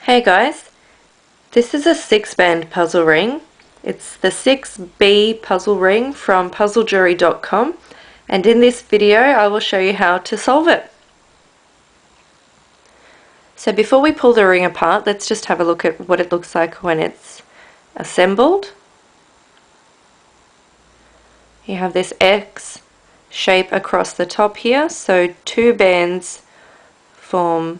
Hey guys, this is a 6-band puzzle ring. It's the 6B puzzle ring from puzzlejewelry.com, and in this video I will show you how to solve it. So before we pull the ring apart, let's just have a look at what it looks like when it's assembled. You have this X shape across the top here, so two bands form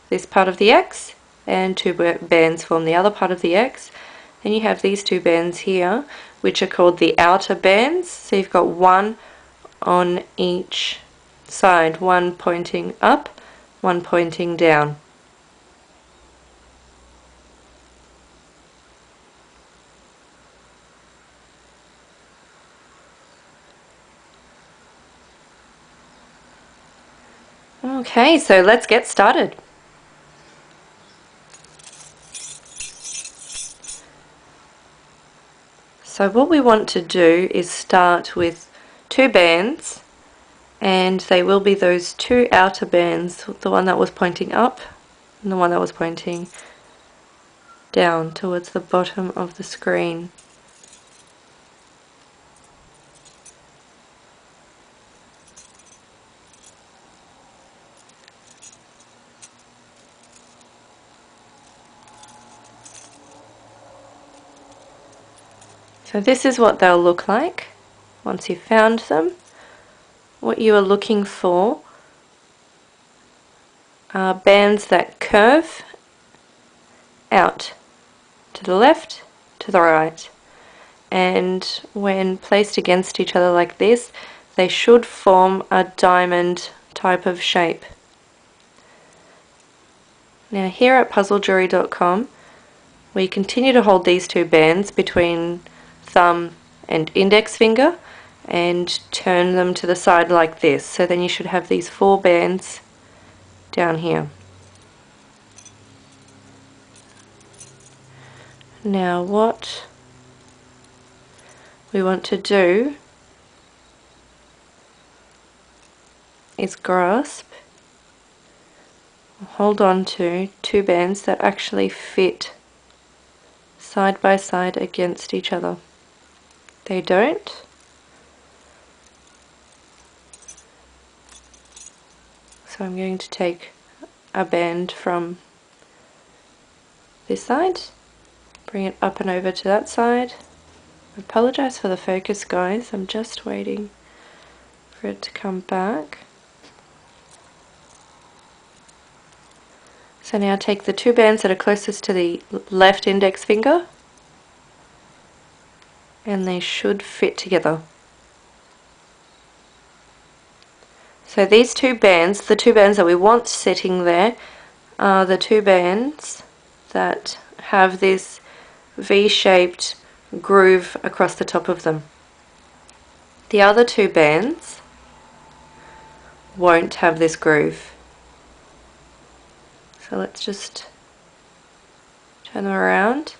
this part of the X and two bands form the other part of the X. Then you have these two bands here which are called the outer bands, so you've got one on each side, one pointing up, one pointing down. Okay, so let's get started. So what we want to do is start with two bands, and they will be those two outer bands, the one that was pointing up and the one that was pointing down towards the bottom of the screen. So this is what they'll look like once you've found them. What you are looking for are bands that curve out to the left, to the right, and when placed against each other like this, they should form a diamond type of shape. Now here at puzzlejewelry.com we continue to hold these two bands between thumb and index finger and turn them to the side like this, so then you should have these four bands down here. Now what we want to do is grasp, hold on to two bands that actually fit side by side against each other. They don't. So I'm going to take a band from this side, bring it up and over to that side. I apologise for the focus, guys, I'm just waiting for it to come back. So now take the two bands that are closest to the left index finger, and they should fit together. So these two bands, the two bands that we want sitting there, are the two bands that have this V-shaped groove across the top of them. The other two bands won't have this groove. So let's just turn them around.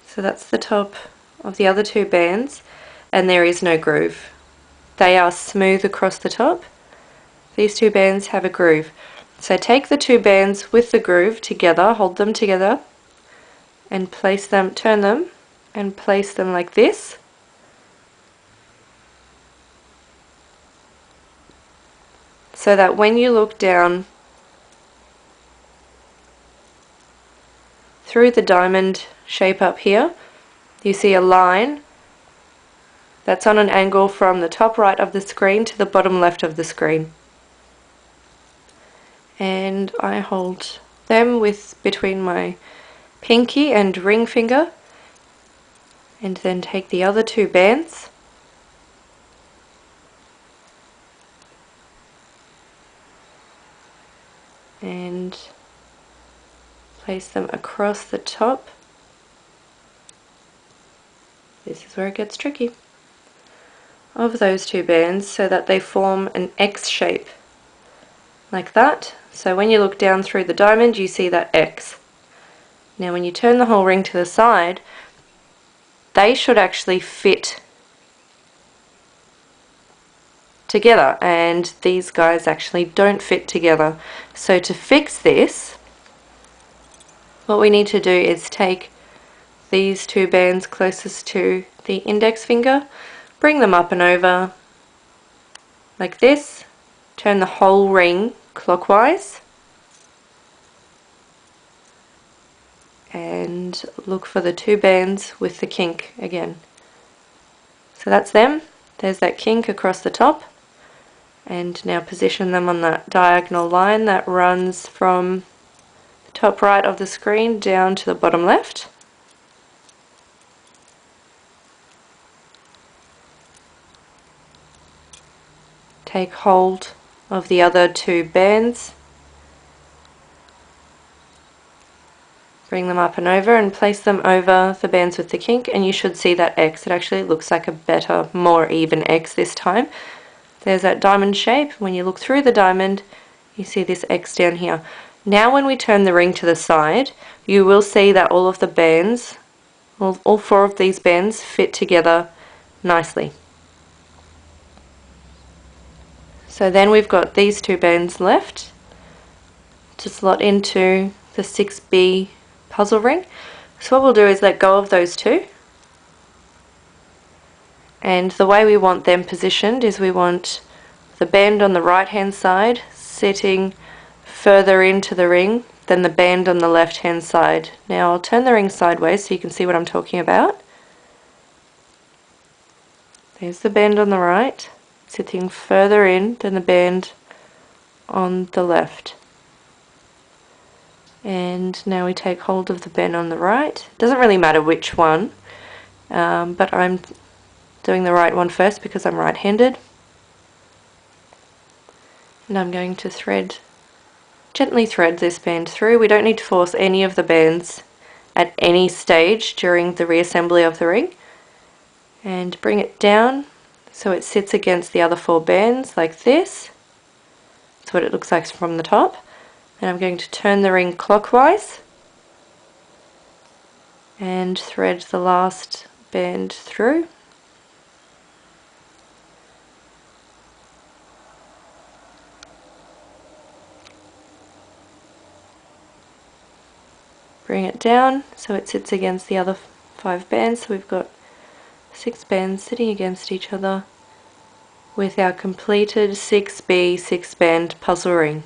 So that's the top of the other two bands, and there is no groove. They are smooth across the top. These two bands have a groove. So take the two bands with the groove together, hold them together, and place them, turn them, and place them like this. So that when you look down through the diamond shape up here, you see a line that's on an angle from the top right of the screen to the bottom left of the screen. And I hold them with between my pinky and ring finger, and then take the other two bands and place them across the top. This is where it gets tricky. Of those two bands, so that they form an X shape like that. So when you look down through the diamond, you see that X. Now when you turn the whole ring to the side, they should actually fit together, and these guys actually don't fit together. So to fix this, what we need to do is take these two bands closest to the index finger, bring them up and over like this, turn the whole ring clockwise, and look for the two bands with the kink again. So that's them. There's that kink across the top, and now position them on that diagonal line that runs from the top right of the screen down to the bottom left. Take hold of the other two bands, bring them up and over, and place them over the bands with the kink, and you should see that X. It actually looks like a better, more even X this time. There's that diamond shape. When you look through the diamond, you see this X down here. Now when we turn the ring to the side, you will see that all of the bands, all four of these bands fit together nicely. So then we've got these two bands left to slot into the 6B puzzle ring. So what we'll do is let go of those two, and the way we want them positioned is we want the band on the right hand side sitting further into the ring than the band on the left hand side. Now I'll turn the ring sideways so you can see what I'm talking about. There's the band on the right, sitting further in than the band on the left. And now we take hold of the band on the right. It doesn't really matter which one, but I'm doing the right one first because I'm right-handed. And I'm going to gently thread this band through. We don't need to force any of the bands at any stage during the reassembly of the ring. And bring it down so it sits against the other four bands like this. That's what it looks like from the top. And I'm going to turn the ring clockwise and thread the last band through. Bring it down so it sits against the other 5 bands. So we've got 6 bands sitting against each other with our completed 6B 6-band puzzle ring.